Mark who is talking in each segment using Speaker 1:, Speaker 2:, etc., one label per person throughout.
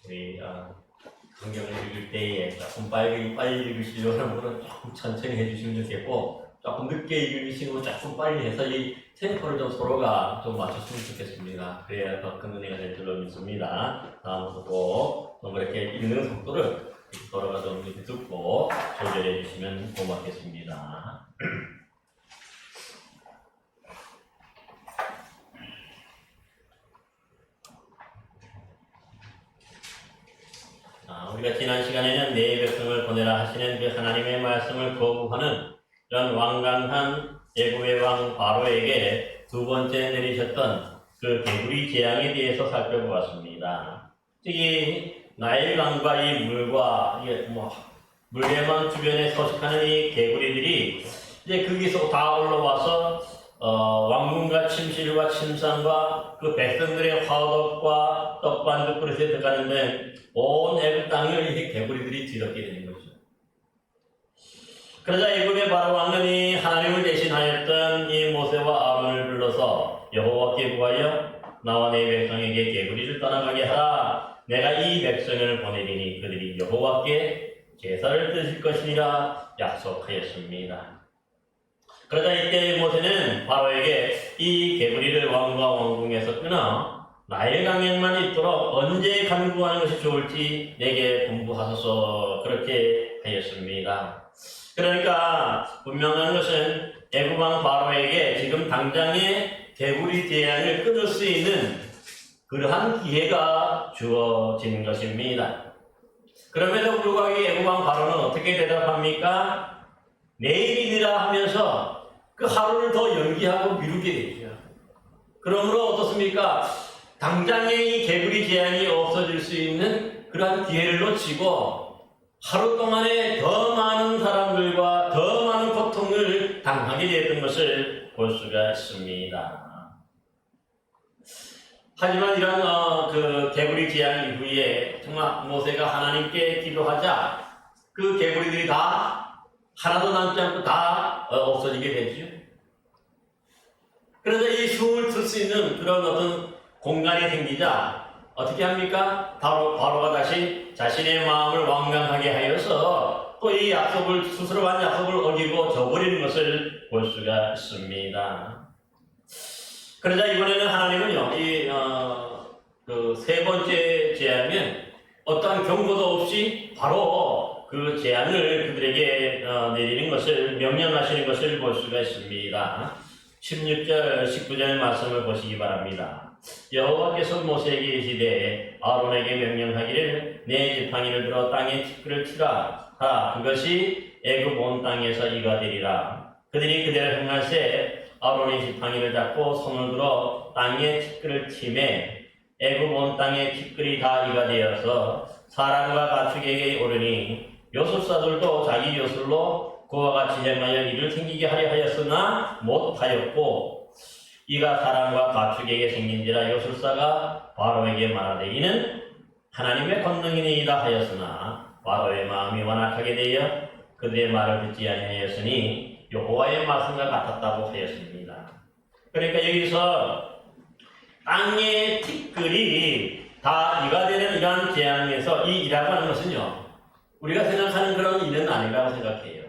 Speaker 1: 우리 성경을 읽을 때에 조금 빨리 읽으시려고 하는 분은 조금 천천히 해주시면 좋겠고, 조금 늦게 읽으시고 조금 빨리 해서 이 템포를 좀 서로가 좀 맞췄으면 좋겠습니다. 그래야 더 큰 은혜가 될 줄로 믿습니다. 다음부터 꼭 이렇게 읽는 속도를 서로가 좀 이렇게 듣고 조절해 주시면 고맙겠습니다. 우리가 지난 시간에는 내 백성을 보내라 하시는 그 하나님의 말씀을 거부하는 이런 완강한 애굽의 왕 바로에게 두 번째 내리셨던 그 개구리 재앙에 대해서 살펴보았습니다. 이 나일강과 이 물과 물대망 주변에 서식하는 이 개구리들이 이제 거기서 다 올라와서 왕궁과 침실과 침상과 그 백성들의 화덕과 떡반죽 그릇에 들어가는데 온 애굽 땅을 이 개구리들이 뒤덮게 되는 거죠. 그러자 애굽의 바로 왕은 이 하나님을 대신하였던 이 모세와 아론을 불러서 여호와께 구하여 나와 내 백성에게 개구리를 떠나가게 하라. 내가 이 백성을 보내리니 그들이 여호와께 제사를 드릴 것이니라 약속하였습니다. 그러자 이때 모세는 바로에게 이 개구리를 왕과 왕궁에서 끊어 나일강에만 있도록 언제 간구하는 것이 좋을지 내게 분부하소서 그렇게 하였습니다. 그러니까 분명한 것은 애굽 왕 바로에게 지금 당장에 개구리 재앙을 끊을 수 있는 그러한 기회가 주어지는 것입니다. 그럼에도 불구하고 애굽 왕 바로는 어떻게 대답합니까? 내일이니라 하면서 그 하루를 더 연기하고 미루게 되죠. 그러므로 어떻습니까? 당장에 이 개구리 재앙이 없어질 수 있는 그러한 기회를 놓치고 하루 동안에 더 많은 사람들과 더 많은 고통을 당하게 됐던 것을 볼 수가 있습니다. 하지만 이런 그 개구리 재앙 이후에 정말 모세가 하나님께 기도하자 그 개구리들이 다 하나도 남지 않고 다 없어지게 되죠. 그래서 이 숨을 들 수 있는 그런 어떤 공간이 생기자 어떻게 합니까? 바로가 다시 자신의 마음을 완강하게 하여서 또 이 약속을 스스로 한 약속을 어기고 저버리는 것을 볼 수가 있습니다. 그러자 이번에는 하나님은요, 그 세 번째 재앙은 어떠한 경고도 없이 바로 그 재앙을 그들에게 내리는 것을 명령하시는 것을 볼 수가 있습니다. 16절, 19절 말씀을 보시기 바랍니다. 여호와께서 모세에게 이르시되 아론에게 명령하기를 내 지팡이를 들어 땅에 티끌을 치라. 그것이 애굽 온 땅에서 이가 되리라. 그들이 그대로 행할세 아론의 지팡이를 잡고 손을 들어 땅에 티끌을 치매 애굽 온 땅에 티끌이 다 이가 되어서 사람과 가축에게 오르니 요술사들도 자기 요술로 그와 같이 행하여 이를 생기게 하려 하였으나 못하였고 이가 사람과 가축에게 생긴지라 요술사가 바로에게 말하되 이는 하나님의 권능이니이다 하였으나 바로의 마음이 완악하게 되어 그들의 말을 듣지 아니하였으니 여호와의 말씀과 같았다고 하였습니다. 그러니까 여기서 땅의 티끌이 다 이가 되는 이러한 재앙에서 이 이라고 하는 것은요 우리가 생각하는 그런 일은 아니라고 생각해요.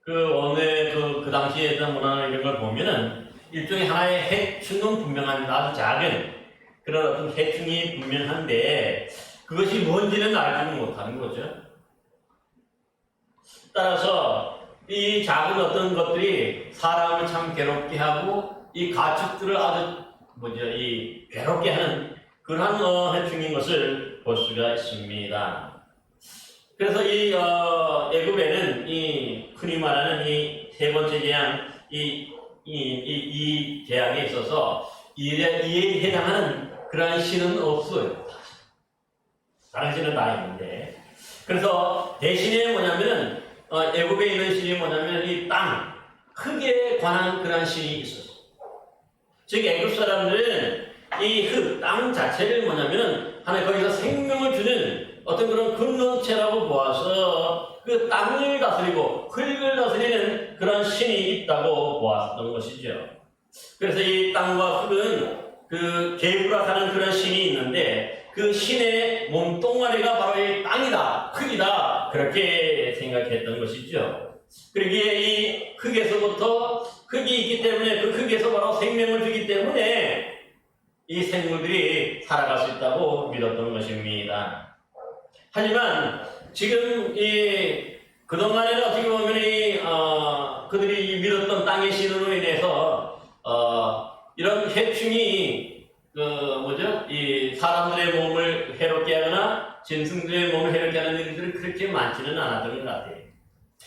Speaker 1: 그 당시에 있던 문화나 이런 걸 보면은 일종의 하나의 해충은 분명한 아주 작은 그런 어떤 해충이 분명한데 그것이 뭔지는 알지는 못하는 거죠. 따라서 이 작은 어떤 것들이 사람을 참 괴롭게 하고 이 가축들을 아주 괴롭게 하는 그러한 해충인 것을 볼 수가 있습니다. 그래서 이 애굽에는 이 흔히 말하는 이 세 번째 재앙 이 재앙에 있어서 이에 해당하는 그러한 신은 없어요. 다른 신은 다 있는데 그래서 대신에 뭐냐면은 애굽에 있는 신이 뭐냐면 이 땅 흙에 관한 그러한 신이 있었어요. 즉 애굽 사람들은 이 흙, 땅 자체를 뭐냐면은 하나 거기서 생명을 주는 어떤 그런 근원체라고 보아서 그 땅을 다스리고 흙을 다스리는 그런 신이 있다고 보았던 것이죠. 그래서 이 땅과 흙은 그 게브라라는 그런 신이 있는데 그 신의 몸뚱아리가 바로 이 땅이다, 흙이다, 그렇게 생각했던 것이죠. 그러기에 이 흙에서부터 흙이 있기 때문에 그 흙에서 바로 생명을 주기 때문에 이 생물들이 살아갈 수 있다고 믿었던 것입니다. 하지만 지금 그동안에는 어떻게 보면 그들이 믿었던 땅의 신으로 인해서 이런 해충이 이 사람들의 몸을 해롭게 하거나 짐승들의 몸을 해롭게 하는 일들이 그렇게 많지는 않았던 것 같아요.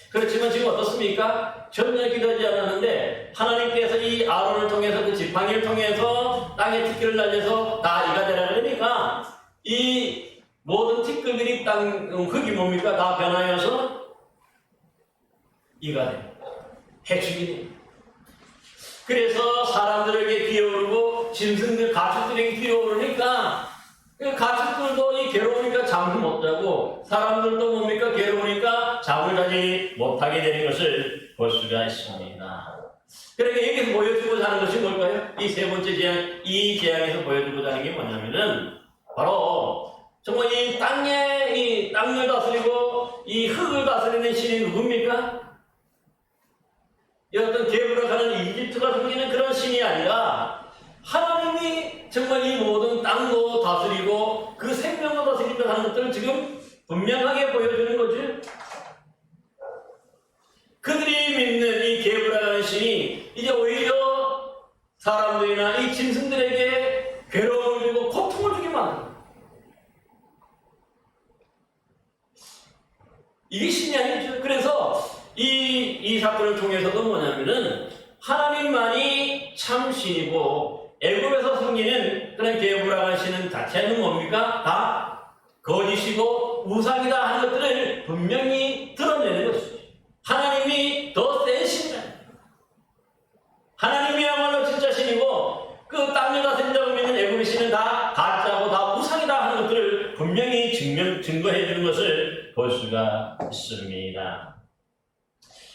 Speaker 1: 그렇지만 지금 어떻습니까? 전혀 기도하지 않았는데 하나님께서 이 아론을 통해서 그 지팡이를 통해서 땅에 티끌을 날려서 다 이가 되라 그러니까 이 모든 티끌들이 땅 흙이 뭡니까? 다 변하여서 이가 돼. 해충이 돼. 그래서 사람들에게 기어오르고 짐승들 가축들에게 기어오르니까 그 가축들도 이 괴로우니까 잠을 못 자고 사람들도 뭡니까? 괴로우니까 잠을 자지 못하게 되는 것을 볼 수가 있습니다. 그러니까 여기서 보여주고자 하는 것이 뭘까요? 이 세 번째 재앙, 이 재앙에서 보여주고자 하는 게 뭐냐면은 바로 정말 이 땅을 다스리고 이 흙을 다스리는 신이 누굽니까? 이 어떤 개불락하는 이집트가 숨기는 그런 신이 아니라 하나님이 정말 이 모든 땅도 다스리고 그 생명을 다스리며 하는 것들을 지금 분명하게 보여주는 거죠. 그들이 믿는 이 개불락하는 신이 이제 오히려 사람들이나 이 짐승들에게 괴로움을 주고 고통을 주게 만듭니다. 이게 신이 아니죠. 그래서 이 사건을 통해서도 뭐냐면은 하나님만이 참 신이고 애굽에서 섬기는 그런 개불락한 신은 자체는 뭡니까? 다 거짓이고 우상이다 하는 것들을 분명히 드러내는 것이죠. 하나님이 더 센 신이다. 하나님이야말로 진짜 신이고 그 땅을 다스린다고 믿는 애굽의 신은 다 가짜고 다 우상이다 하는 것들을 분명히 증거해 주는 것을 볼 수가 있습니다.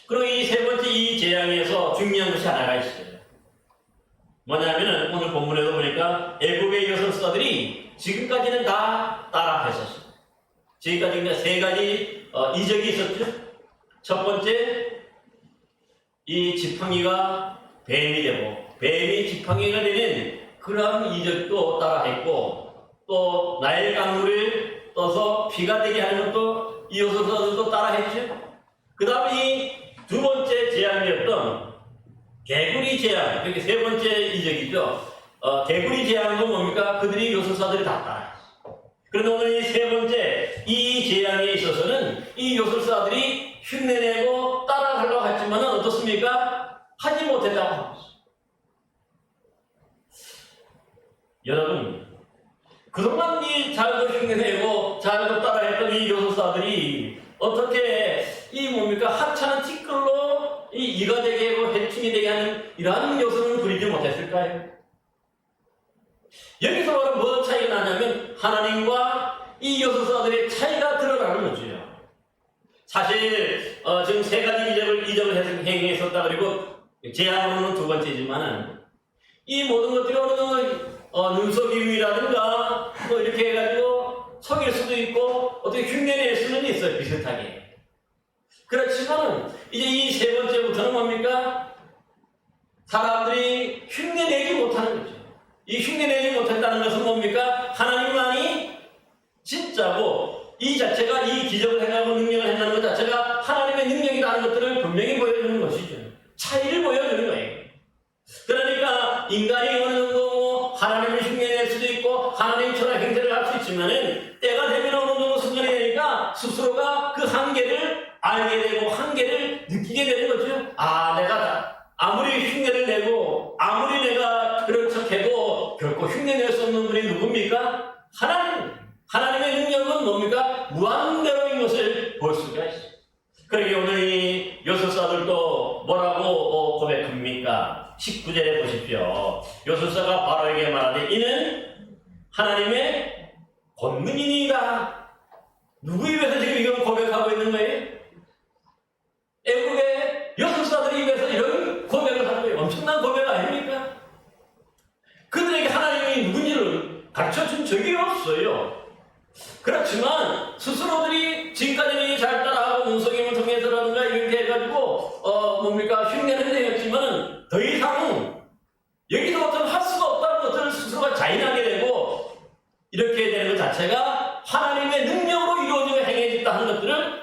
Speaker 1: 그리고 이 세 번째 이 재앙에서 중요한 것이 하나가 있어요. 뭐냐면은 오늘 본문에도 보니까 애굽의 여선수들이 지금까지는 다 따라했었어요. 지금까지 세 가지 이적이 있었죠. 첫 번째, 이 지팡이가 뱀이 되고 뱀이 지팡이가 되는 그러한 이적도 따라했고 또 나일 강물을 떠서 피가 되게 하는 것도 이 여선수들도 따라했죠. 그 다음에 이 두 번째 재앙이었던 개구리 재앙, 그게 세 번째 이적이죠. 개구리 재앙은 뭡니까? 그들이 요술사들이 다 따라했어요. 그런데 오늘 이 세 번째 이 재앙에 있어서는 이 요술사들이 흉내내고 따라하려고 했지만 어떻습니까? 하지 못했다고 합니다. 여러분, 그동안 이 잘도 흉내내고 잘도 따라했던 이 요술사들이 어떻게 하찮은 티끌로 이가 되게 하고 해충이 되게 하는 이러한 요소는 부리지 못했을까요? 여기서 바로 뭐 차이가 나냐면 하나님과 이 요소사들의 차이가 드러나는 거죠. 사실 지금 세 가지 이적을 행했었다 그리고 재앙으로는 두 번째지만은 이 모든 것들이 어느 눈썹이 위라든가 뭐 이렇게 해가지고 속일 수도 있고 어떻게 흉내낼 수는 있어요, 비슷하게. 그렇지만 이제 이 세 번째부터는 뭡니까? 사람들이 흉내내지 못하는 거죠. 이 흉내내지 못했다는 것은 뭡니까? 하나님만이 진짜고 이 자체가 이 기적을 행하고 능력을 행하는 것 자체가 하나님의 능력이라는 것들을 분명히 보여주는 것이죠. 차이를 보여주는 거예요. 그러니까 인간이 어느 정도 하나님을 흉내낼 수도 있고 하나님처럼 행세를 할 수 있지만은 때가 되면 어느 정도 순간이 되니까 스스로가 그 한계를 알게 되고 한계를 느끼게 되는 거죠. 내가 아무리 흉내를 내고 아무리 내가 그런 척해도 결코 흉내낼 수 없는 분이 누굽니까? 하나님의 능력은 뭡니까? 무한대로인 것을 볼 수가 있어요. 그러게 오늘 이 요술사들도 뭐라고 고백합니까? 19절에 보십시오. 요술사가 바로에게 말하되 이는 하나님의 권능이니이다. 누구 입에서 지금 이걸 고백하고 있는 거예요? 애국의 요술사들이 입에서 이런 고백을 하는 거예요. 엄청난 고백 아닙니까? 그들에게 하나님이 누군지를 가르쳐준 적이 없어요. 그렇지만 스스로들이 지금까지는 잘 따라하고 문석임을 통해서라든가 이렇게 해가지고 뭡니까 흉내는 내었지만 더 이상 여기서부터는 할 수가 없다는 것을 스스로가 자인하게 되고 이렇게 되는 것 자체가 하나님의 능력으로 이루어지고 행해졌다 하는 것들을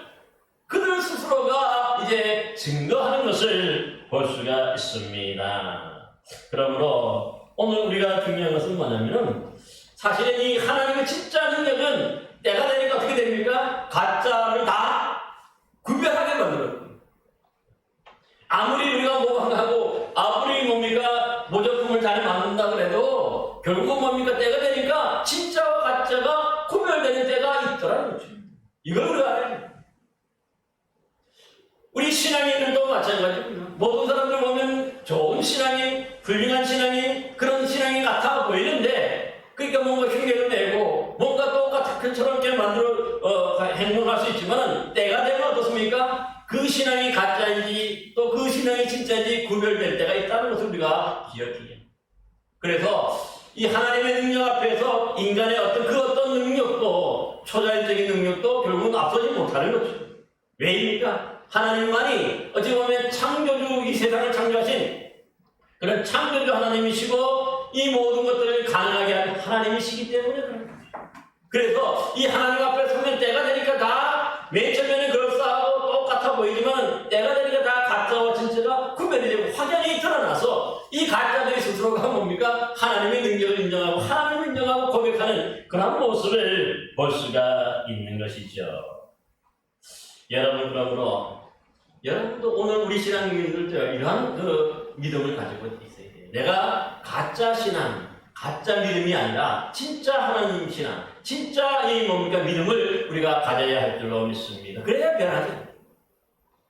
Speaker 1: 그들 스스로가 이제 증거하는 것을 볼 수가 있습니다. 그러므로 오늘 우리가 중요한 것은 뭐냐면은 사실은 이 하나님의 진짜 능력은 때가 되니까 어떻게 됩니까? 가짜를 다 구별하게 만들어요. 아무리 우리가 모방하고 아무리 뭡니까 모조품을 잘 만든다 그래도 결국은 뭡니까 때가 되니까 진짜와 가짜가 구별되는 때가 있더라는 거죠. 이걸 우리가 알아야 돼요. 우리 신앙인들도 마찬가지입니다. 모든 사람들 보면 좋은 신앙인, 훌륭한 신앙인, 그런 신앙인 같아 보이는데 그러니까 뭔가 흉내를 내고 뭔가 똑같은 것처럼 이렇게 만들어 행동할 수 있지만 때가 되면 어떻습니까? 그 신앙이 가짜인지 또 그 신앙이 진짜인지 구별될 때가 있다는 것을 우리가 기억해요. 그래서 이 하나님의 능력 앞에서 인간의 어떤 능력도 초자연적인 능력도 결국은 앞서지 못하는 거죠. 왜입니까? 하나님만이 어찌 보면 창조주 이 세상을 창조하신 그런 창조주 하나님이시고 이 모든 것들을 가능하게 한 하나님이시기 때문에 그런 거죠. 그래서 이 하나님 앞에 서면 때가 되니까 다 맨 처음에는 그럴싸하고 똑같아 보이지만 때가 되니까 다 가짜와 진짜가 구별이 되고 확연히 드러나서 이 가짜들이 스스로가 뭡니까? 하나님의 능력을 인정하고 하나님을 인정하고 고백하는 그런 모습을 볼 수가 있는 것이죠. 여러분 그러므로 여러분도 오늘 우리 신앙인들도 이러한 그 믿음을 가지고 있어야 돼요. 내가 가짜 신앙, 가짜 믿음이 아니라 진짜 하나님 신앙, 진짜 이 뭡니까 믿음을 우리가 가져야 할 줄로 믿습니다. 그래야 변하죠.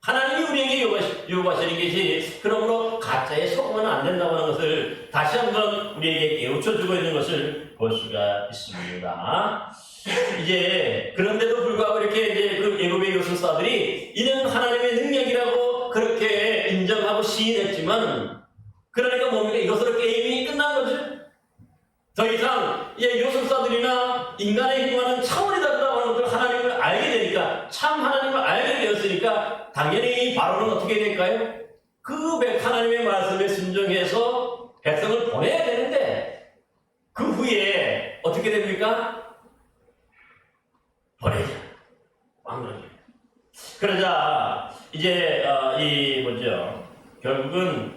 Speaker 1: 하나님이 우리에게 요구하시는 것이 그러므로 가짜에 속으면 안 된다고 하는 것을 다시 한번 우리에게 깨우쳐주고 있는 것을 볼 수가 있습니다. 이제 그런데도 불구하고 이렇게 이제 그 애굽의 요술사들이 이는 하나님의 능력이라고 그렇게 인정하고 시인했지만 그러니까 뭡니까? 이것으로 게임이 끝난 거죠. 더 이상 요술사들이나 인간의 행동하는 차원이 다르다고 하는 것을 하나님을 알게 되니까 참 하나님을 알게 되었으니까 당연히 바로는 어떻게 될까요? 그 하나님의 말씀에 순종해서 백성을 보내야 되는데 그 후에 어떻게 됩니까? 버리자. 왕노리. 그러자 이제 결국은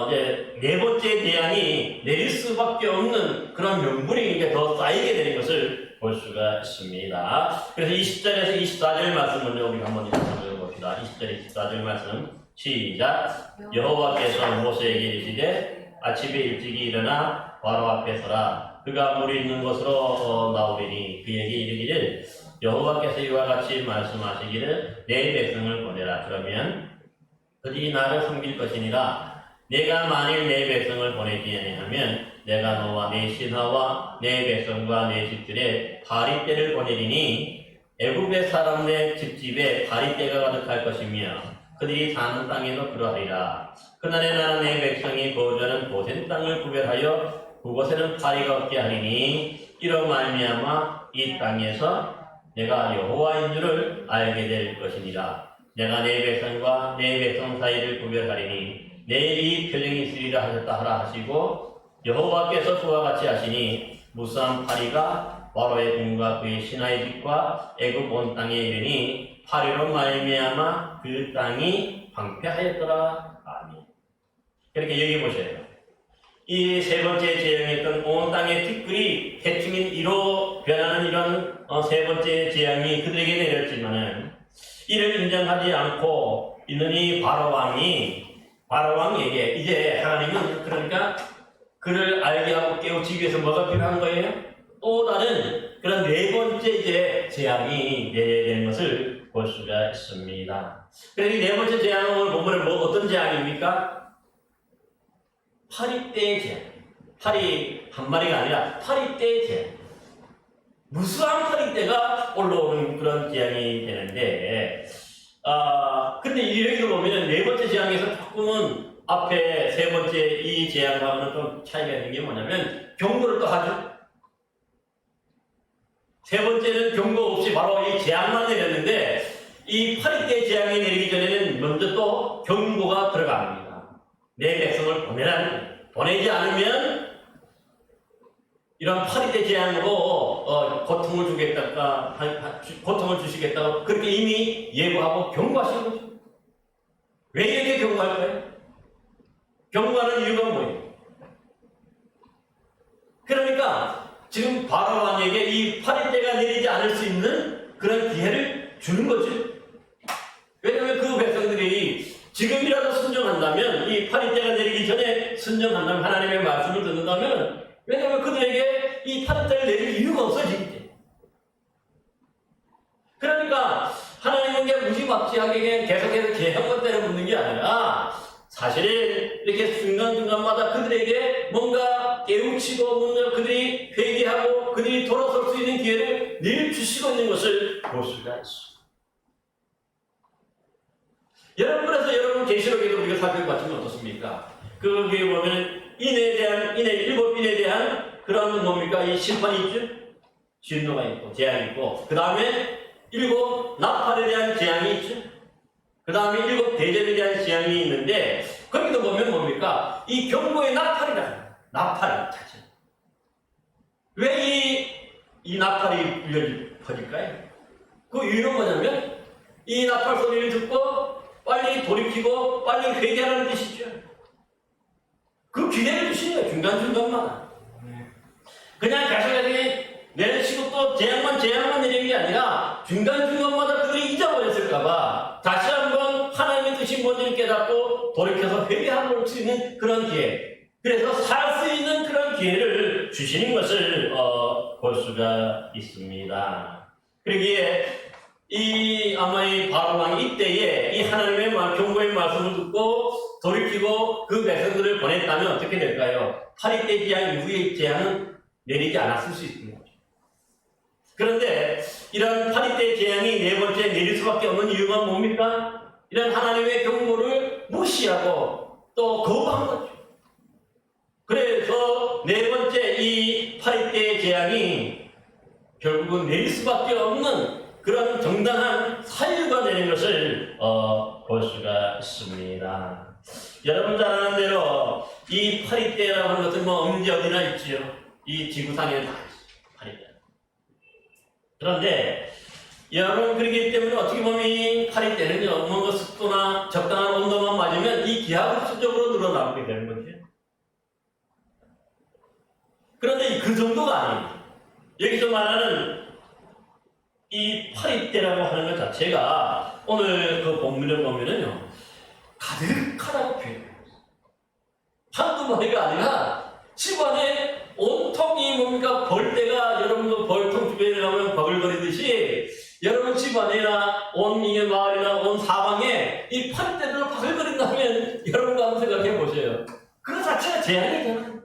Speaker 1: 이제 네 번째 재앙이 내릴 수밖에 없는 그런 명분이 이제 더 쌓이게 되는 것을 볼 수가 있습니다. 그래서 20절에서 24절 말씀 먼저 우리가 한번 읽어봅시다. 20절, 24절 말씀 시작. 여호와께서 모세에게 이르시되 아침에 일찍이 일어나 바로 앞에 서라. 그가 물이 있는 곳으로 나오리니 그에게 이르기를 여호와께서 이와 같이 말씀하시기를 내 백성을 보내라. 그러면 그들이 나를 섬길 것이니라. 내가 만일 내 백성을 보내지 아니하면 내가 너와 내 신하와 내 백성과 내 집들에 파리떼를 보내리니 애굽의 사람 내 집집에 파리떼가 가득할 것이며 그들이 사는 땅에도 그러하리라. 그날에 나는 내 백성이 거주하는 고센 땅을 구별하여 그곳에는 파리가 없게 하리니 이로 말미암아 이 땅에서 내가 여호와인 줄을 알게 될 것이니라. 내가 내 백성과 내 백성 사이를 구별하리니 내일이 표정이 있으리라 하셨다 하라 하시고 여호와께서 그와 같이 하시니 무수한 파리가 바로의 궁과 그의 신하의 집과 애굽 온 땅에 이르니 파리로 말미암아 그 땅이 방패하였더라. 아멘. 이렇게 여기 보세요. 이 세 번째 재앙이었던 온 땅의 티끌이 해충인 이로 변하는 이런 세 번째 재앙이 그들에게 내렸지만은 이를 인정하지 않고 있는 이 바로 왕에게 이제 하나님은 그러니까 그를 알게 하고 깨우치기 위해서 뭐가 필요한 거예요? 또 다른 그런 네 번째 이제 재앙이 내려야 것을 볼 수가 있습니다. 그래서 이 네 번째 재앙은 오늘 본문에 어떤 재앙입니까? 파리떼의 재앙. 파리 한 마리가 아니라 파리떼의 재앙. 무수한 파리떼가 올라오는 그런 재앙이 되는데 근데 여기도 보면 네 번째 재앙에서 조금은 앞에 세 번째 이 재앙과는 좀 차이가 있는 게 뭐냐면 경고를 또 하죠. 세 번째는 경고 없이 바로 이 재앙만 내렸는데 이 파리떼 재앙이 내리기 전에는 먼저 또 경고가 들어갑니다. 내 백성을 보내라는. 보내지 않으면 이런 파리떼 재앙으로 고통을 주겠다, 고통을 주시겠다고 그렇게 이미 예고하고 경고하신 거죠. 왜 이렇게 경고할까요? 경고하는 이유가 뭐예요? 그러니까 지금 바로 왕에게 이 파리떼가 내리지 않을 수 있는 그런 기회를 주는 거죠. 왜냐하면 그 백성들이 지금이라도 순종한다면, 이 파리떼가 내리기 전에 순종한다면, 하나님의 말씀을 듣는다면, 왜냐하면 그들에게 이 파리떼를 내릴 이유가 없어지기 때문에. 그러니까 하나님은 그냥 무지막지하게 계속해서 재앙만 때려붓는 게 아니라 사실은 이렇게 순간순간마다 그들에게 뭔가 깨우치고 뭔가 그들이 회개하고 그들이 돌아설 수 있는 기회를 늘 주시고 있는 것을 볼 수가 있습니다. 여러분, 그래서 여러분 계시록에도 우리가 살펴봤지만 어떻습니까? 거기에 보면 일곱 인에 대한 그런 뭡니까? 이 심판이 있죠? 진노가 있고 재앙이 있고, 그 다음에 일곱 나팔에 대한 재앙이 있죠? 그 다음에 일곱 대접에 대한 재앙이 있는데, 거기도 보면 뭡니까? 이 경고의 나팔이다. 나팔 자체. 왜 이 나팔이 퍼질까요? 그 이유는 뭐냐면, 이 나팔 소리를 듣고 빨리 돌이키고 빨리 회개하라는 뜻이죠. 그 기회를 주시는 거예요. 중간중간마다. 그냥 계속해서 내리시고 또 재앙만 내리는 게 아니라 중간중간마다 그들이 잊어버렸을까봐 다시 한번 하나님의 뜻이 뭔지를 깨닫고 돌이켜서 회개할 수 있는 그런 기회, 그래서 살 수 있는 그런 기회를 주시는 것을 볼 수가 있습니다. 그러기에 아마 이 바로왕이 이때에 이 하나님의 경고의 말씀을 듣고 돌이키고 그 백성들을 보냈다면 어떻게 될까요? 파리떼 재앙 이후의 재앙은 내리지 않았을 수 있습니다. 그런데 이런 파리떼 재앙이 네 번째 내릴 수밖에 없는 이유가 뭡니까? 이런 하나님의 경고를 무시하고 또 거부한 거죠. 그래서 네 번째 이 파리떼 재앙이 결국은 내릴 수밖에 없는 그런 정당한 사유가 되는 것을 볼 수가 있습니다. 여러분 잘 아는 대로 이 파리떼라고 하는 것은 언제 어디나 있지요. 이 지구상에는 다 있어요. 파리떼. 그런데 여러분, 그렇기 때문에 어떻게 보면 이 파리떼는요, 뭔가 습도나 적당한 온도만 맞으면 이 기하급 수적으로 늘어나게 되는 거죠. 그런데 그 정도가 아닙니다. 여기서 말하는 이 파리떼라고 하는 것 자체가 오늘 그 본문을 보면은요, 가득하다고 표현해요. 한두 마리가 아니라 집안에 온통이 뭡니까? 벌떼가, 여러분도 벌통 주변에 가면 버글거리듯이 여러분 집안이나 온 이 마을이나 온 사방에 이 파리떼들로 바글거린다면 여러분도 한번 생각해 보세요. 그 자체가 재앙이잖아요.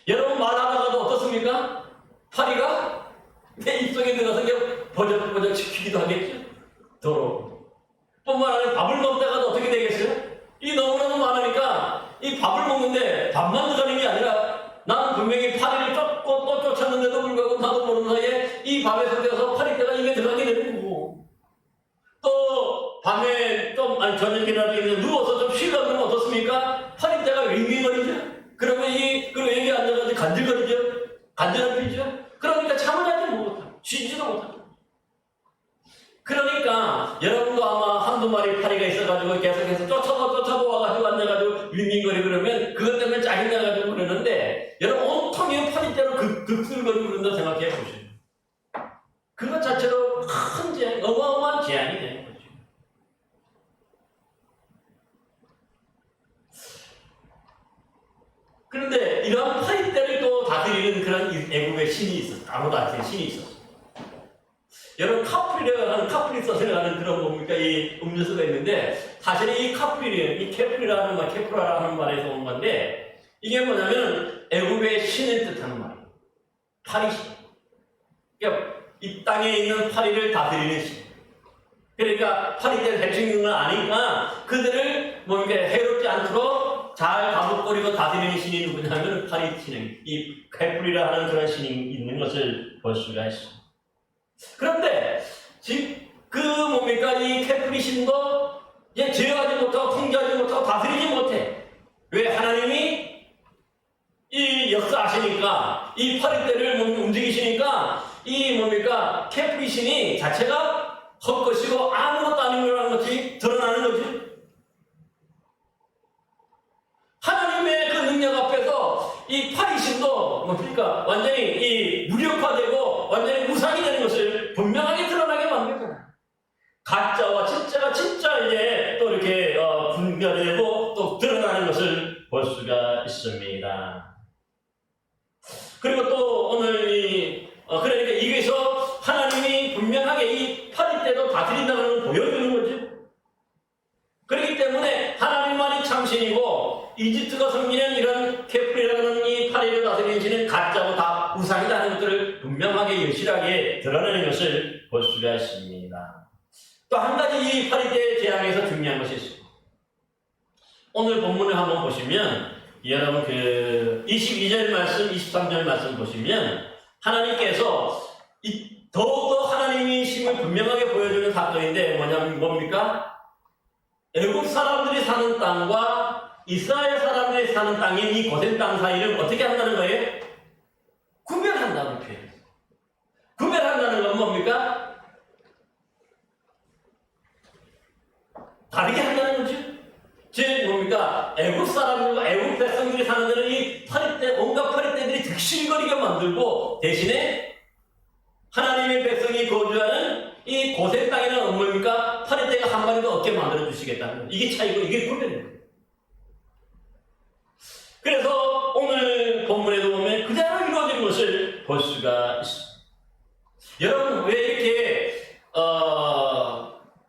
Speaker 1: 여러분 말하다가도 어떻습니까? 파리가 내 입속에 들어가서 버적버적 시키기도 하겠죠. 더러워. 뿐만 아니라 밥을 먹다가도 어떻게 되겠어요? 이 너무나도 많으니까 이 밥을 먹는데 밥만 들어가는 게 아니라 나는 분명히 파리를 쫓고 또 쫓았는데도 불구하고 나도 모르는 사이에 이 밥에 섞여서 파리떼가 입에 들어가게 되는 거고, 또 밤에 좀 저녁이라도 누워서 좀 쉬려고 하면 어떻습니까? 파리떼가 윙윙거리죠. 그러면 그리고 여기 앉아가지고 간질거리죠. 간질을 피죠. 그러니까 잠을 자지 못하고 쉬지도 못하고. 그러니까 여러분도 아마 한두 마리 파리가 있어가지고 계속해서 쫓아도 와가지고 앉아가지고 윙윙거리고 그러면 그것 때문에 짜증나가지고 그러는데, 여러분 온통이 파리떼로 극슬거리고 그런다 생각해 보세요. 그것 자체로 큰 재앙, 어마어마한 재앙이 되는 거죠. 그런데 이런 파리떼를 또 다스리는 그런 애국의 신이 있었어요. 아무도 안 쓰는 신이 있었어요. 여러분 카프리라고 하는, 카프리서스라고 하는 그런 뭡니까? 이 음료수가 있는데, 사실 이 카프리는, 이 케프리라는 말, 케프라라고 하는 말에서 온 건데, 이게 뭐냐면 애국의 신을 뜻하는 말이에요. 파리신. 그러니까 이 땅에 있는 파리를 다스리는 신. 그러니까 파리떼를 해치는 건 아니까 그들을 뭡니까? 해롭지 않도록 잘 다독거리고 다스리는 신이 누구냐면 파리 신이, 이 케프리라 하는 그런 신이 있는 것을 볼 수가 있습니다. 그런데 지금 그 뭡니까 이 케프리 신도 이제 제어하지 못하고 통제하지 못하고 다스리지 못해. 왜? 하나님이 이 역사하시니까 이 파리떼를 움직이시니까 이 뭡니까 케프리 신이 자체가 헛것이고 아무것도 아닌 거라는 것이 드러나는 거지. 하나님의 그 능력 앞에서 이 파리신도 뭡니까 완전히 이 무력화되고 완전히 무상이 되는 것을 분명하게 드러나게 만들잖아요. 가짜와 진짜가 진짜 이제 또 이렇게 분별되고 또 드러나는 것을 볼 수가 있습니다. 그리고 또 오늘 그러니까 여기서 하나님이 분명하게 이 파리떼도 다스린다는 걸 보여주는 거죠. 그렇기 때문에 하나님만이 참신이고 이집트가 섬기는 이런 케프리라는 이 파리를 다스리는 신은 가짜고 다 우상이라는 것들을 분명하게 여실하게 드러내는 것을 볼 수가 있습니다. 또 한 가지 이 파리떼의 재앙에서 중요한 것이 있습니다. 오늘 본문을 한번 보시면 여러분 그 22절 말씀, 23절 말씀 보시면 하나님께서 더욱더 하나님의 힘을 분명하게 보여주는 사건인데 뭡니까? 애국 사람들이 사는 땅과 이스라엘 사람들이 사는 땅인 이 고센 땅 사이를 어떻게 한다는 거예요? 구별한다는 표현. 구별한다는 건 뭡니까? 다르게 한다는 거죠. 즉 뭡니까? 애국 사람들과 애국 백성들이 사는 데는 이 파리떼, 온갖 파리떼들이 득실거리게 만들고 대신에 하나님의 백성이 거주하는 이 고센 땅에는 뭡니까? 파리떼가 한 마리도 없게 만들어 주시겠다는 거예요. 이게 차이고 이게 구별입니다. 그래서 오늘 본문에도 보면 그대로 이루어진 것을 볼 수가 있습니다. 여러분 왜 이렇게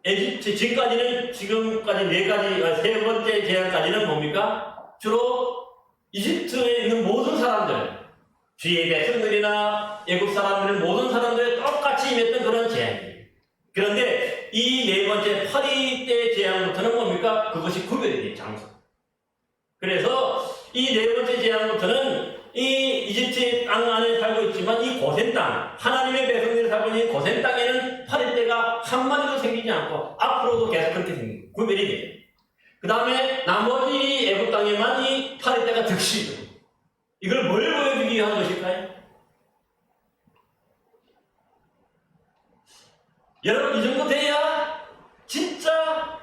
Speaker 1: 에집트 지금까지 네 가지 세 번째 재앙까지는 뭡니까? 주로 이집트에 있는 모든 사람들, 주의 백성들이나 애국 사람들은 모든 사람들이 똑같이 임했던 그런 재앙이에요. 그런데 이 네 번째 파리떼 재앙부터는 뭡니까? 그것이 구별이 돼요, 장소. 그래서 이 네 번째 재앙부터는 이 이집트 땅 안에 살고 있지만 이 고센 땅, 하나님의 백성들이 살고 있는 고센 땅에는 파리떼가 한 마리도 생기지 않고 앞으로도 계속 그렇게 생깁니다. 구별이 돼요. 그 다음에 나머지 애국 땅에만 이 파리떼가 득실해요. 이걸 뭘 보여주기 위한 것일까요? 여러분 이 정도 돼야 진짜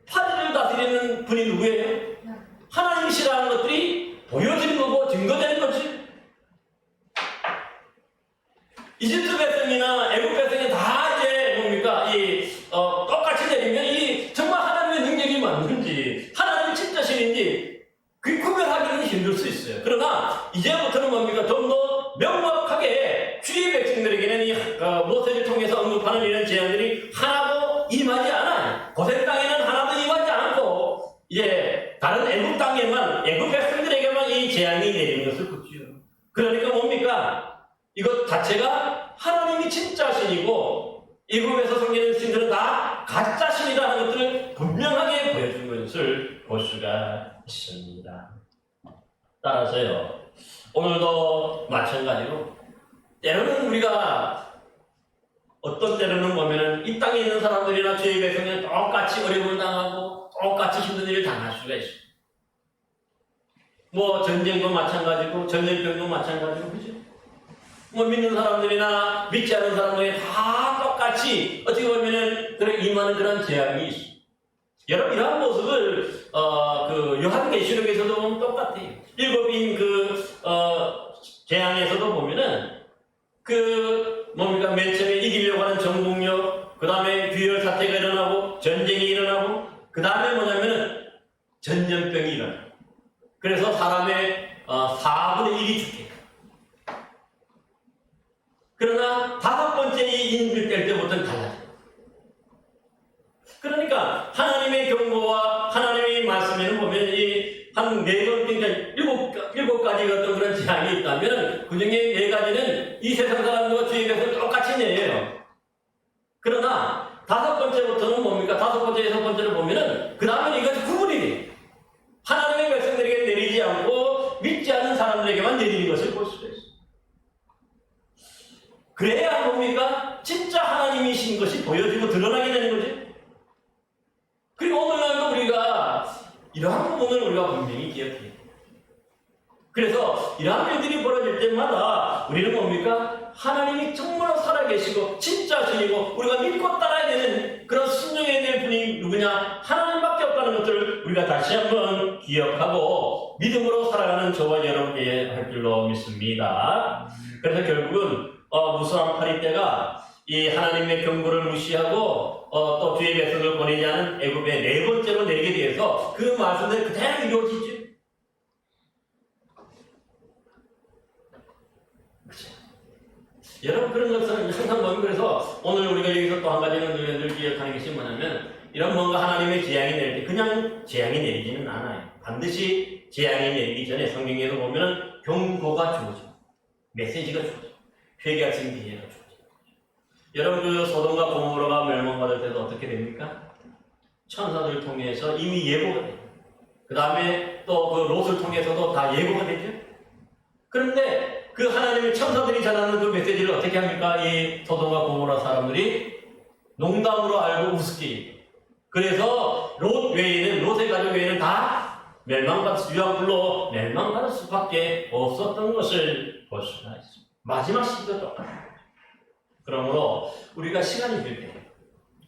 Speaker 1: 파리를 다스리는 분이 누구예요? 하나님이시라는 것들이 보여지는 거고 증거되는 거지. 이집트 백성이나 애국 백성이 다 이제 뭡니까 똑같이 내리면 이 정말 하나님의 능력이 맞는지 하나님의 진짜 신인지 그 구별하기는 힘들 수 있어요. 그러나 이제부터는 뭡니까 좀 더 명확하게 주의 백성들에게는 이 모세를 통해서 언급하는 이런 제안들이 하나도 임하지 않아요. 고센 땅에는 하나도 임하지 않고 이제 다른 애국 땅에만 애국 백성들에게만 이 재앙이 내리는 것을 보지요. 그러니까 뭡니까? 이것 자체가 하나님이 진짜 신이고 애국에서 섬기는 신들은 다 가짜 신이라는 것들을 분명하게 보여준 것을 볼 수가 있습니다. 따라서요. 오늘도 마찬가지로 때로는 우리가 어떤 때로는 보면은 이 땅에 있는 사람들이나 주의 백성은 똑같이 어려움을 당하고 똑같이 힘든 일을 당할 수가 있습니다. 뭐 전쟁도 마찬가지고 전염병도 마찬가지고 그죠? 뭐 믿는 사람들이나 믿지 않는 사람들이 다 똑같이 어떻게 보면은 그런 임하는 그런 재앙이 있습니다. 여러분 이러한 모습을 그 요한계시록에서도 보면 똑같아요. 일곱인 재앙에서도 보면은 뭡니까 맨 처음에 이기려고 하는 정복력, 그 다음에 귀열 사태가 일어나고 전쟁이 일어나고 그 다음에 뭐냐면은 전염병이 일어나요. 그래서 사람의 4분의 1이 죽게. 그러나 5번째 이 인질 뗄 때부터는 달라져요. 그러니까 하나님의 경고와 하나님의 말씀에는 보면 한 4번, 그러니까 7가지가 어떤 그런 재앙이 있다면 그 중에 4가지는 이 세상 사람들과 주의 백성을 똑같이 내요. 그러나 5번째부터는 뭡니까? 5번째, 6번째를 보면은 그 다음에 이것이 구분이 돼요. 하나님의 백성들 그래야 뭡니까? 진짜 하나님이신 것이 보여지고 드러나게 되는 거지. 그리고 오늘날도 우리가 이러한 부분을 우리가 분명히 기억해야 돼요. 그래서 이러한 일들이 벌어질 때마다 우리는 뭡니까? 하나님이 정말로 살아계시고 진짜 신이고 우리가 믿고 따라야 되는 그런 순종해야 될 분이 누구냐? 하나님밖에 없다는 것을 우리가 다시 한번 기억하고 믿음으로 살아가는 저와 여러분이 할 줄로 믿습니다. 그래서 결국은 무수한 파리 때가 이 하나님의 경고를 무시하고 또 주의 백성을 보내지 않은 애굽에 네 번째로 내리게 되어서 그 말씀들이 그대로 이루어지죠. 여러분 그런 것은 항상 뭐 그래서 오늘 우리가 여기서 또 한 가지는 늘 기억하는 것이 뭐냐면 이런 뭔가 하나님의 재앙이 내릴 때 그냥 재앙이 내리지는 않아요. 반드시 재앙이 내리기 전에 성경에도 보면 경고가 주어져, 메시지가 주어져, 회개 같은 기회가 주어져. 여러분 그 소돔과 고모라가 멸망받을 때도 어떻게 됩니까? 천사들 통해서 이미 예고가 돼요. 그 다음에 또 그 롯을 통해서도 다 예고가 되죠. 그런데 그 하나님의 천사들이 전하는 그 메시지를 어떻게 합니까? 이 소돔과 고모라 사람들이 농담으로 알고 우습게. 그래서 롯 외에는, 롯의 가족 외에는 다 멸망받을, 유황불로 멸망받을 수밖에 없었던 것을 볼 수가 있습니다. 마지막 시기도 똑같아요. 그러므로 우리가 시간이 될 때,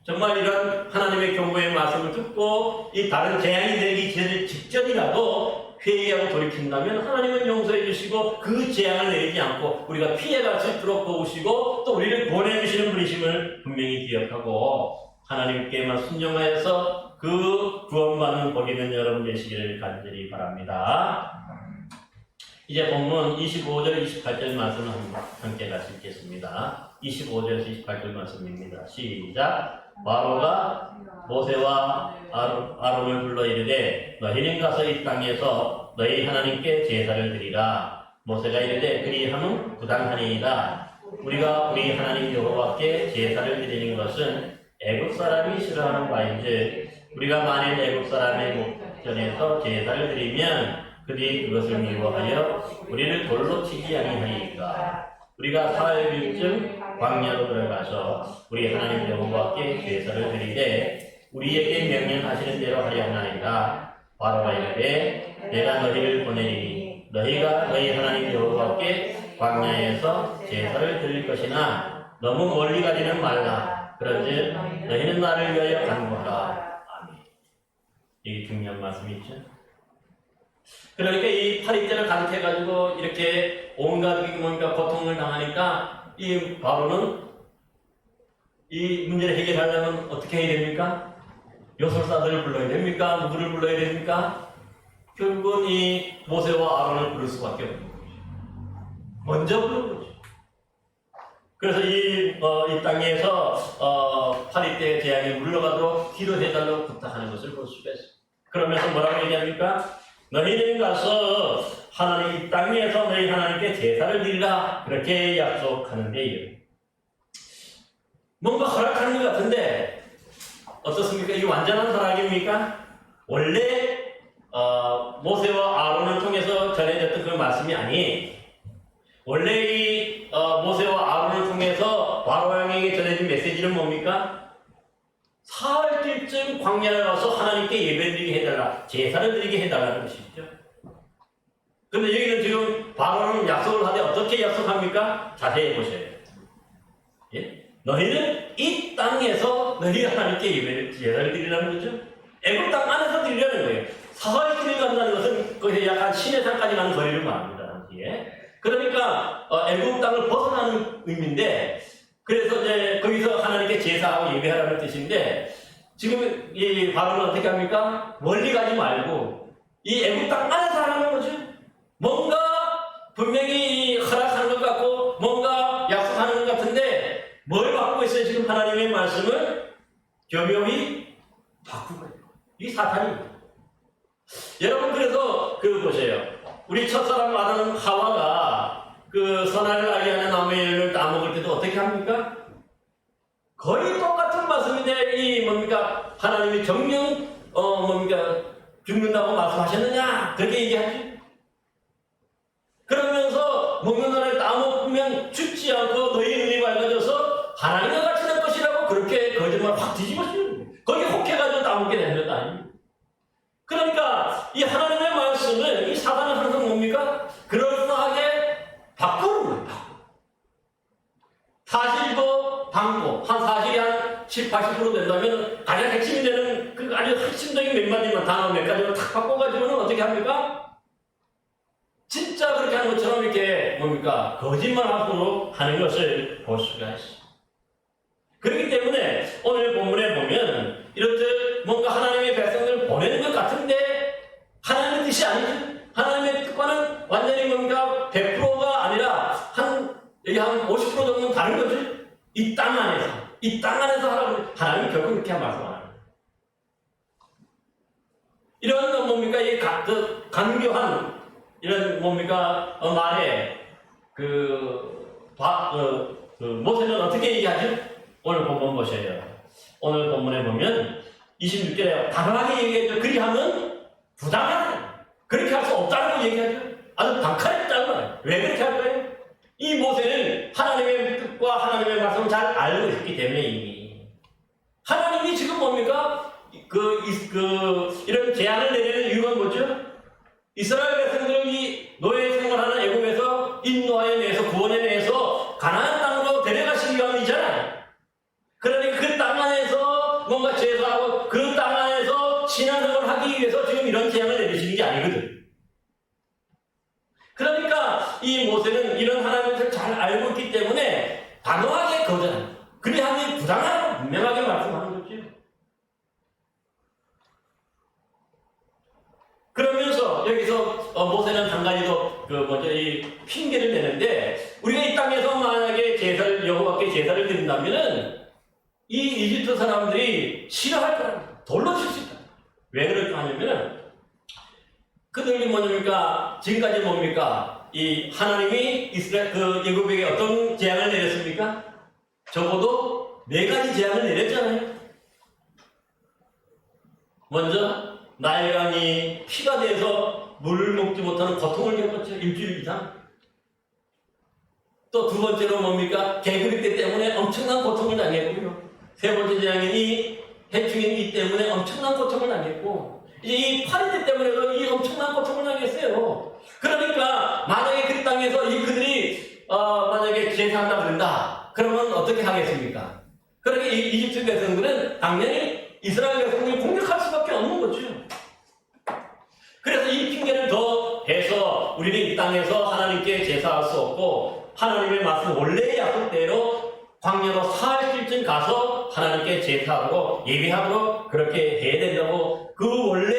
Speaker 1: 정말 이런 하나님의 경고의 말씀을 듣고 이 다른 재앙이 내리기 직전이라도 회개하고 돌이킨다면 하나님은 용서해 주시고 그 재앙을 내리지 않고 우리가 피해갈 수 있도록 도우시고 또 우리를 구원해 주시는 분이심을 분명히 기억하고 하나님께만 순종하여서 그 구원받는 복이 된 여러분 되시기를 간절히 바랍니다. 이제 본문 25절, 28절 말씀을 함께 같이 읽겠습니다. 25절에서 28절 말씀입니다. 시작. 바로가 모세와 아론을 불러 이르되 너희는 가서 이 땅에서 너희 하나님께 제사를 드리라. 모세가 이르되 그리함은 부당하니이다. 우리가 우리 하나님 여호와께 제사를 드리는 것은 애굽 사람이 싫어하는 바인즉 우리가 만일 애굽 사람의 목전에서 제사를 드리면 그들이 그것을 미워하여 우리를 돌로 치지 아니하리이까. 우리가 사흘쯤 광야로 들어가서 우리 하나님 여호와께 제사를 드리되 우리에게 명령하시는 대로 하려 하나이다. 바로가 이르되 내가 너희를 보내리니 너희가 너희 하나님 여호와께 광야에서 제사를 드릴 것이나 너무 멀리 가지는 말라. 그런즉 너희는 나를 위하여 간구하라. 아멘. 이게 중요한 말씀이죠. 그러니까 이 파리떼를 가득해가지고 이렇게 온갖 뭔가 고통을 당하니까 이 바로는 이 문제를 해결하려면 어떻게 해야 됩니까? 요술사들을 불러야 됩니까? 누구를 불러야 됩니까? 결국은 이 모세와 아론을 부를 수밖에 없는 거죠. 먼저 부르는 거죠. 그래서 이 땅에서 파리떼 재앙이 물러가도록 기도해달라고 부탁하는 것을 볼 수가 있어요. 그러면서 뭐라고 얘기합니까? 너희는 가서 하나님 이 땅에서 너희 하나님께 제사를 드리라. 그렇게 약속하는데요. 뭔가 허락하는 것 같은데 어떻습니까? 이게 완전한 허락입니까? 원래 모세와 아론을 통해서 전해졌던 그 말씀이 아니 원래 이 모세와 아론을 통해서 바로 왕에게 전해진 메시지는 뭡니까? 사흘쯤 광야에 와서 하나님께 예배드리게 해달라, 제사를 드리게 해달라는 것이죠. 그런데 여기는 지금 바로는 약속을 하되 어떻게 약속합니까? 자세히 보셔야 돼요. 예? 너희는 이 땅에서 너희 하나님께 예배를 드리라는 거죠. 애굽 땅 안에서 드리라는 거예요. 사흘쯤이 간다는 것은 거기서 약간 시내산까지 가는 거리를 말합니다. 당시에. 그러니까 애굽 땅을 벗어나는 의미인데 그래서 이제 거기서 하나님께 제사하고 예배하라는 뜻인데 지금 이 바로는 어떻게 합니까? 멀리 가지 말고 이 애굽 땅 안에서 하라는 거죠. 뭔가 분명히 허락하는 것 같고 뭔가 약속하는 것 같은데 뭘 바꾸고 있어요? 지금 하나님의 말씀을 교묘히 바꾸고 있어요. 이 사탄입니다. 여러분 그래서 보세요. 우리 첫사랑 아담 하와가 그 선악을 알게 하는 나무의 열매를 따먹을 때도 어떻게 합니까? 거의 똑같은 말씀인데 이 뭡니까? 하나님이 정령 뭡니까? 죽는다고 말씀하셨느냐? 그렇게 얘기하지. 그러면서 먹는 날에 따먹으면 죽지 않고 너희 눈이 다른 것 같이 될 것이라고 그렇게 거짓말을 확 뒤집어쓰는 거예요. 거기에 혹해가지고 따먹게 되는 것도 아닙니다. 그러니까 이 하나님의 말씀을 이 사단은 항상 뭡니까? 그럴싸하게 바꾸는 거예요. 사실도 담고 한 사실이 한 7, 80% 된다면 가장 핵심이 되는 그 아주 핵심적인 몇 마디만 단어 몇 가지만 탁 바꿔가지고는 어떻게 합니까? 진짜 그렇게 하는 것처럼 이렇게 뭡니까? 거짓말하도록 하는 것을 볼 수가 있습니다. 그렇기 때문에 오늘 본문에 보면 이렇듯 뭔가 하나님의 백성을 보내는 것 같은데 하나님의 뜻이 아니죠. 하나님의 뜻과는 완전히 뭔가 100%가 아니라 여기 한 50% 정도는 다른 거지. 이 땅 안에서 하라고 하나님이 결국 그렇게 말씀 안 합니다. 이런 뭡니까? 이 간교한 이런 뭡니까? 말에 모세는 어떻게 얘기하죠? 오늘 본문 보셔요. 오늘 본문에 보면 26절에 단호하게 얘기하죠. 그리하면 부당하다. 그렇게 할 수 없다고 얘기하죠. 아주 단칼했다는 거예요. 왜 그렇게 할까요? 이 모세는 하나님의 뜻과 하나님의 말씀을 잘 알고 있기 때문에 이미 하나님이 지금 뭡니까? 이런 제안을 내리는 이유가 뭐죠? 이스라엘 백성들이 노예 생활하는 애굽에서 인도하여 내서 구원해 내서 가나안 땅으로 데려가시기 위함이잖아요. 그러니 그 땅 안에서 뭔가 제사하고 그 땅 안에서 신앙생활을 하기 위해서 지금 이런 제안을 내리시는 게 아니거든. 그러니까 이 모세는 이런 하나님의 뜻을 잘 알고 있기 때문에 단호하게 거절합니다. 그리하면 부당하다고 분명하게 말씀하는 거죠. 그러면서 여기서 모세는 한 가지 더 이 핑계를 내는데 우리가 이 땅에서 만약에 제사를 여호와께 제사를 드린다면은 이 이집트 사람들이 싫어할 거라. 돌로 칠 수 있다. 왜 그럴까 하냐면은 그들이 뭐냐니까 지금까지 뭡니까? 이 하나님이 이스라엘 애굽에게 어떤 재앙을 내렸습니까? 적어도 4가지 재앙을 내렸잖아요. 먼저 나일강이 피가 돼서 물을 먹지 못하는 고통을 겪었죠. 일주일 이상. 또 두 번째로 뭡니까? 개구리떼 때문에 엄청난 고통을 당했고요. 세 번째 재앙인 이 해충인 이 때문에 엄청난 고통을 당했고 이제 이 파리떼 때문에도 이 엄청난 고통을 당했어요. 그러니까 만약에 그 땅에서 그들이 만약에 제사한다 그런다 그러면 어떻게 하겠습니까? 그러니까 이 이집트 백성들은 당연히 이스라엘 백성들을 공격할 수밖에 없는 거죠. 그래서 이 핑계를 더 해서 우리는 이 땅에서 하나님께 제사할 수 없고 하나님의 말씀 원래의 약속대로 광야로 사흘쯤 가서 하나님께 제사하고 예배하고 그렇게 해야 된다고 그 원래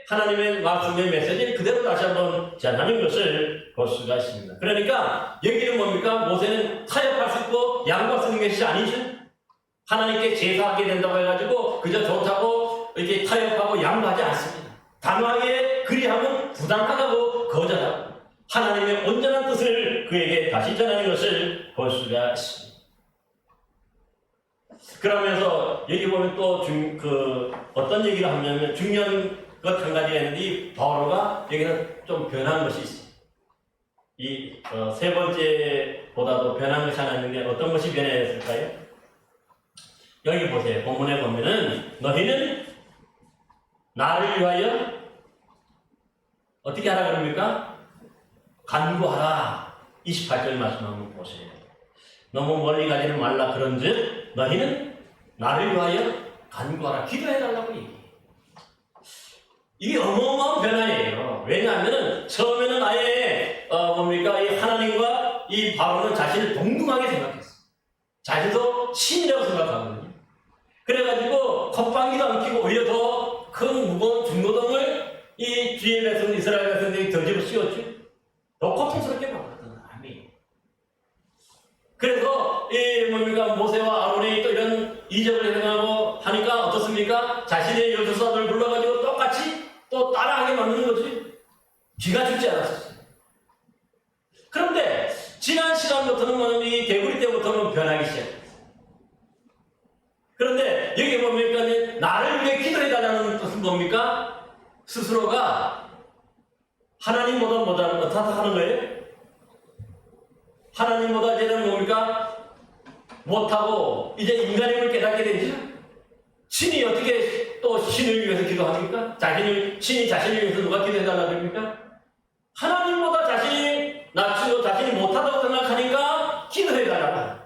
Speaker 1: 하나님의 말씀의 메시지를 그대로 다시 한번 전하는 것을 볼 수가 있습니다. 그러니까 여기는 뭡니까? 모세는 타협할 수 있고 양보할 수 있는 것이 아니죠. 하나님께 제사하게 된다고 해가지고 그저 좋다고 이렇게 타협하고 양보하지 않습니다. 단호하게 그리하면 부당하다고 거절하고 하나님의 온전한 뜻을 그에게 다시 전하는 것을 볼 수가 있습니다. 그러면서 여기 보면 또 어떤 얘기를 하냐면 중요한 것 한 가지가 있는데 이 바오로가 여기는 좀 변한 것이 있습니다. 이 세 번째보다도 변한 것이 하나 있는데 어떤 것이 변했을까요? 여기 보세요. 본문에 보면은 너희는 나를 위하여 어떻게 하라 그럽니까? 간구하라. 28절 말씀 한번 보세요. 너무 멀리 가지는 말라 그런즉 너희는 나를 위하여 간구하라. 기도해달라고 얘기해요. 이게 어마어마한 변화예요. 왜냐하면 처음에는 아예 이 하나님과 이 바로는 자신을 동등하게 생각했어요. 자신도 신이라고 생각하거든요. 그래가지고 콧방귀도 안 끼고 오히려 더 큰 무거운 중노동을 이 주의 백성 이스라엘 백성들이 더 집어 씌웠죠. 더 고통스럽게 만들었던 사람이. 그래서 모세와 아론이 또 이런 이적을 행하고 하니까 어떻습니까? 자신의 여조사들을 불러가지고 똑같이 또 따라하게 만드는 거지. 쥐가 죽지 않았었어요. 그런데 지난 시간부터는 이 개구리 때부터는 변하기 시작했어요. 그런데 여기 보니까 나를 위해 기도해달라는 뜻은 뭡니까? 스스로가 하나님보다 하는 거예요? 하나님보다 이제는 뭡니까? 못하고 이제 인간임을 깨닫게 되죠. 신이 어떻게 또 신을 위해서 기도합니까? 신이 자신을 위해서 누가 기도해달라고 합니까? 하나님보다 자신이 낮추고 자신이 못하다고 생각하니까 기도해달라고.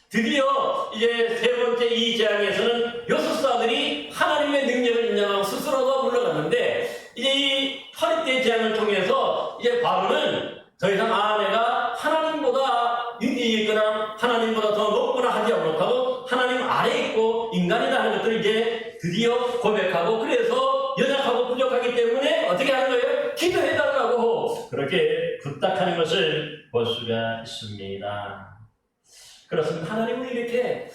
Speaker 1: 드디어 이제 세 번째 이 재앙에서는 요술사들이 하나님의 능력을 인정하고 스스로가 물러갔는데, 이제 이 파리떼 재앙을 통해서 이제 바로는 더 이상 내가 하나님보다 위에 있거나 하나님보다 더 높거나 하지 못하고 하나님 아래에 있고 인간이다 하는 것들을 이제 드디어 고백하고, 그래서 연약하고 부족하기 때문에 어떻게 하는 거예요? 기도해달라고 그렇게 부탁하는 것을 볼 수가 있습니다. 그렇습니다. 하나님은 이렇게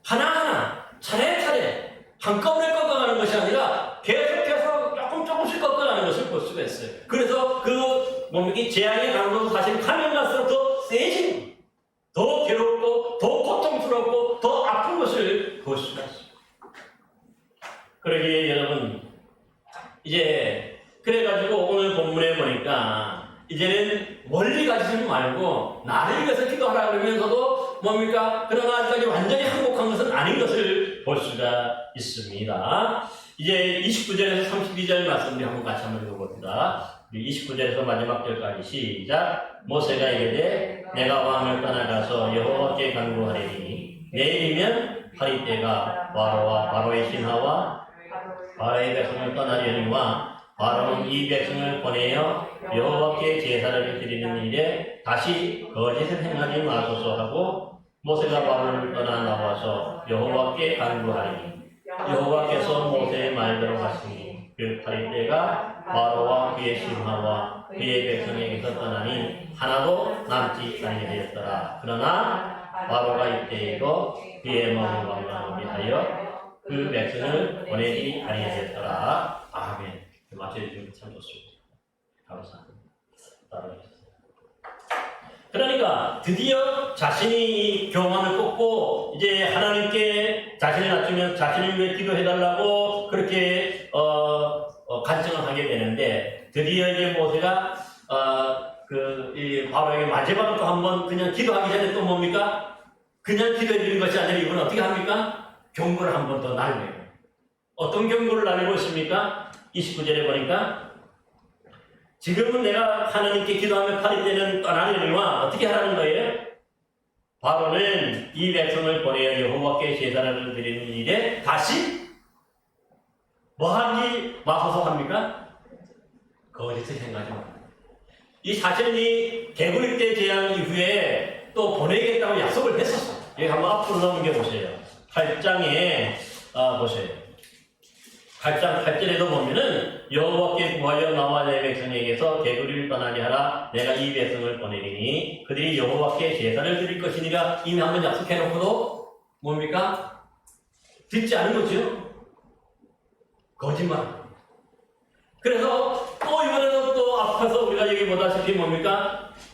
Speaker 1: 하나하나 차례차례 한꺼번에 꺾어가는 것이 아니라 계속해서 조금씩 꺾어가는 것을 볼 수가 있어요. 그래서 이 재앙의 강도도 사실 가면 갈수록 더 세진, 더 괴롭고 더 고통스럽고 더 아픈 것을 볼 수가 있어요. 그러기에 여러분, 이제 그래가지고 오늘 본문에 보니까 이제는 멀리 가지 말고 나를 위해서 기도하라 그러면서도 그러나 아직까지 완전히 항복한 것은 아닌 것을 볼 수가 있습니다. 이제 29절에서 32절 말씀을 같이 한번 읽어봅니다. 29절에서 마지막 절까지 시작. 모세가 이르되 내가 왕을 떠나가서 여호와께 간구하리니 내일이면 파리떼가 바로의 신하와 바로의 백성을 떠나려니와 바로는 이 백성을 보내어 여호와께 제사를 드리는 일에 다시 거짓을 행하지 마소서 하고, 모세가 바로를 떠나 나와서 여호와께 간구하리니 여호와께서 모세의 말대로 하시니 그 파리떼가 바로와 그의 신하와 그의 백성에게서 떠나니 하나도 남지 아니하였더라. 그러나 바로가 이때에도 그의 마음을 완강하게 하여 그 백성을 보내지 아니하였더라. 아멘. 맞춰주시면 참 좋습니다. 감사합니다. 따라주세요. 그러니까 드디어 자신이 이 교만을 꺾고 이제 하나님께 자신을 낮추면 자신을 위해 기도해달라고 그렇게 간청을 하게 되는데, 드디어 이제 모세가 바로에게 마지막으로 또 한번 그냥 기도하기 전에 또 뭡니까? 그냥 기도해주는 것이 아니라 이건 어떻게 합니까? 경고를 한 번 더 날려요. 어떤 경고를 날리고 있습니까? 29절에 보니까 지금은 내가 하나님께 기도하며 파리떼는 떠나려니와 어떻게 하라는 거예요? 바로는 이 백성을 보내어 여호와께 제사를 드리는 일에 다시 뭐하지 마소서 합니까? 거짓을 행하지 마. 이 사실은 이 개구리 재앙 이후에 또 보내겠다고 약속을 했었어요. 여기 한번 앞으로 넘겨보세요. 8장에 보세요. 8장 8절에도 보면은 여호와께 구하여 나와 내 백성에게서 개구리를 떠나게 하라. 내가 이 백성을 보내리니 그들이 여호와께 제사를 드릴 것이니라. 이미 한번 약속해놓고도 듣지 않은 거죠. 거짓말. 그래서 또 이번에도 또 앞에서 우리가 여기 보다시피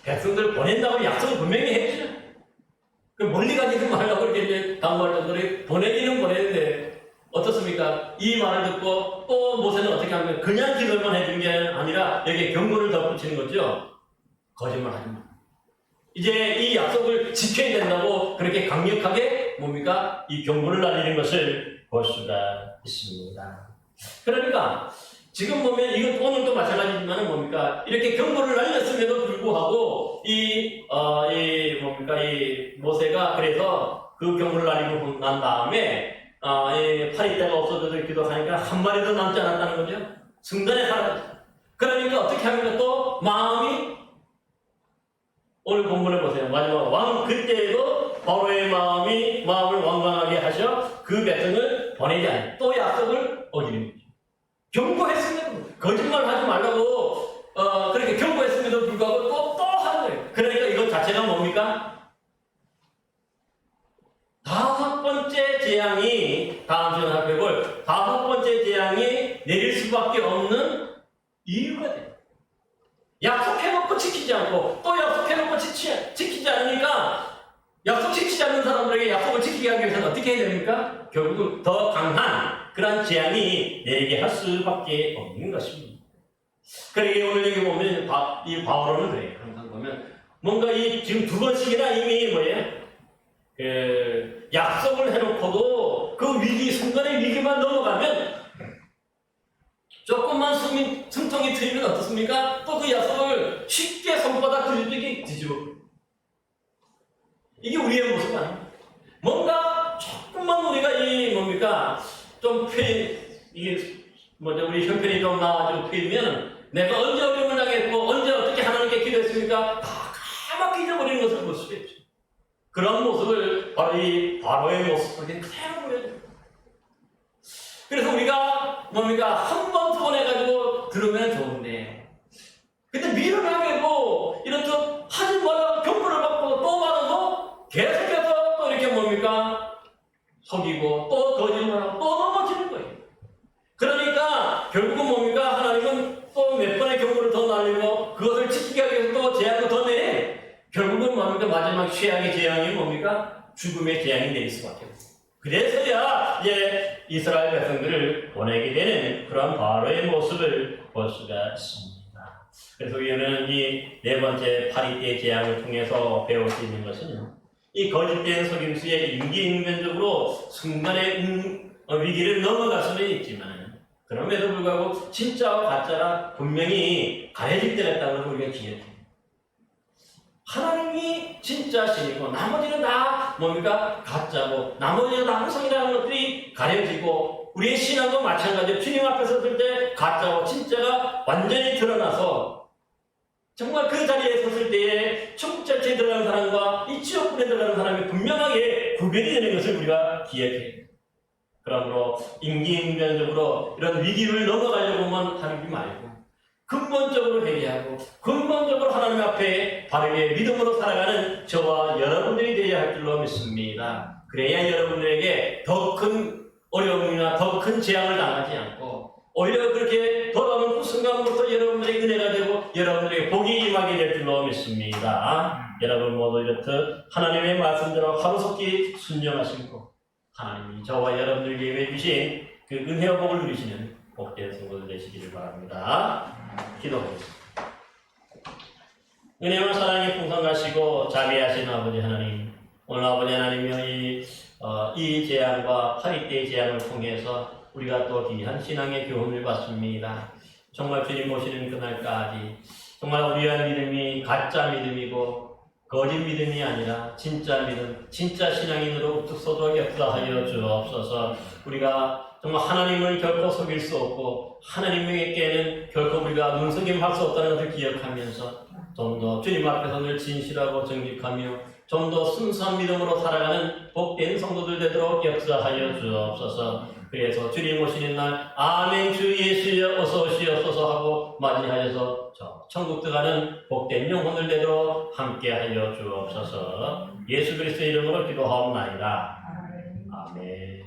Speaker 1: 백성들 보낸다고 약속을 분명히 했죠. 멀리 가지는 말라고 이렇게 당부할 정도로 보내기는 보내는데 어떻습니까? 이 말을 듣고 또 모세는 어떻게 하면 그냥 기도만 해준 게 아니라 여기에 경고를 덧붙이는 거죠. 거짓말 하지 마. 이제 이 약속을 지켜야 된다고 그렇게 강력하게 이 경고를 날리는 것을 볼 수가 있습니다. 그러니까 지금 보면 이건 오늘도 마찬가지지만 이렇게 경고를 날렸음에도 불구하고 이 모세가 그래서 그 경고를 날리고 난 다음에 파리떼가 없어져서 기도하니까 한 마리도 남지 않았다는 거죠. 승단에 사라졌어요. 그러니까 어떻게 하면 또 마음이, 오늘 본문을 보세요. 마지막 왕 그때에도 바로의 마음을 완강하게 하셔 그 백성을 보내지 않는, 또 약속을 어기는 거죠. 경고했으면 거짓말 하지 말라고 그렇게 경고했음에도 불구하고 또 하는 거예요. 그러니까 이것 자체가 다섯 번째 재앙이, 다음 시간에 살펴볼 다섯 번째 재앙이 내릴 수밖에 없는 이유가 돼요. 약속해놓고 지키지 않고 또 약속해놓고 지키지 않으니까, 약속 지키지 않는 사람들에게 약속을 지키게 하기 위해서는 어떻게 해야 됩니까? 결국 더 강한 그런 재앙이 내리게 할 수밖에 없는 것입니다. 그러니까 오늘 여기 보면 이 바울은 그래요. 항상 보면 뭔가 이 지금 두 번씩이나 이미 뭐예요? 약속을 해놓고도 그 위기, 순간의 위기만 넘어가면 조금만 숨통이 트이면 어떻습니까? 또 그 약속을 쉽게 손바닥 뒤집어. 이게 우리의 모습 아닙니까? 뭔가 조금만 우리가 이 뭡니까? 좀 이게 뭐죠? 우리 형편이 좀 나아지고 피면 내가 언제 어려움을 당했고 언제 어떻게 하나님께 기도했습니까? 다 까맣게 잊어버리는 것을 볼 수가 있죠. 그런 모습을 바로 이 바로의 모습을 그대로 보여줍니다. 그래서 우리가 뭡니까? 한 번 두 번 해가지고 들으면 좋은데 근데 미련하게도 이런 좀 하지 말라고 경고를 받고 또 받아서 계속해서 또 이렇게 뭡니까? 속이고 또 거짓말하고 또 넘어지는 거예요. 그러니까 결국은 뭡니까? 하나님은 또 몇 번의 경고를 더 날리고 그것을 지키기 위해서 또 재앙도 더 내. 결국은 뭡니까? 마지막 최악의 재앙이 뭡니까? 죽음의 재앙이 내릴 수밖에 없어요. 그래서야 이제 이스라엘 백성들을 보내게 되는 그런 바로의 모습을 볼 수가 있습니다. 그래서 우리는 이 네 번째 파리떼의 재앙을 통해서 배울 수 있는 것은 이 거짓된 속임수에 임기응변적으로 순간의 위기를 넘어갈 수는 있지만 그럼에도 불구하고 진짜와 가짜가 분명히 가려질 때가 있다는 걸 우리가 기억해요. 하나님이 진짜 신이고 나머지는 다 뭡니까? 가짜고 나머지는 다 항상이라는 것들이 가려지고 우리의 신앙도 마찬가지로 주님 앞에 섰을 때 가짜와 진짜가 완전히 드러나서 정말 그 자리에 섰을 때에 천국자체에 들어가는 사람과 이 지옥불에 들어가는 사람이 분명하게 구별이 되는 것을 우리가 기억해요. 그러므로 임기응변적으로 이런 위기를 넘어가려고만 하는 게 말고 근본적으로 회개하고 근본적으로 하나님 앞에 바르게 믿음으로 살아가는 저와 여러분들이 되어야 할 줄로 믿습니다. 그래야 여러분들에게 더 큰 어려움이나 더 큰 재앙을 당하지 않고 오히려 그렇게 돌아오는 그 순간부터 여러분들의 은혜가 되고 여러분들에게 복이 임하게 될 줄로 믿습니다. 여러분 모두 이렇듯 하나님의 말씀대로 하루속히 순종하시고 하나님이 저와 여러분들에게 주신 그 은혜와 복을 누리시는 복된 성도들 되시기를 바랍니다. 기도하겠습니다. 은혜와 사랑이 풍성하시고 자비하신 아버지 하나님, 오늘 아버지 하나님의 이 재앙과 파리떼의 재앙을 통해서 우리가 또 귀한 신앙의 교훈을 받습니다. 정말 주님 오시는 그날까지 정말 우리의 믿음이 가짜 믿음이고 거짓 믿음이 아니라 진짜 믿음, 진짜 신앙인으로 우뚝서도 역사하여 주옵소서. 우리가 정말 하나님을 결코 속일 수 없고 하나님에게는 결코 우리가 눈속임할 수 없다는 것을 기억하면서 좀 더 주님 앞에서 늘 진실하고 정직하며 좀 더 순수한 믿음으로 살아가는 복된 성도들 되도록 역사하여 주옵소서. 그래서 주님 오시는 날 아멘 주 예수여 어서 오시옵소서 하고 맞이하여서 천국 들어가는 복된 영혼을 되도록 함께하여 주옵소서. 예수 그리스도의 이름으로 기도하옵나이다. 아멘.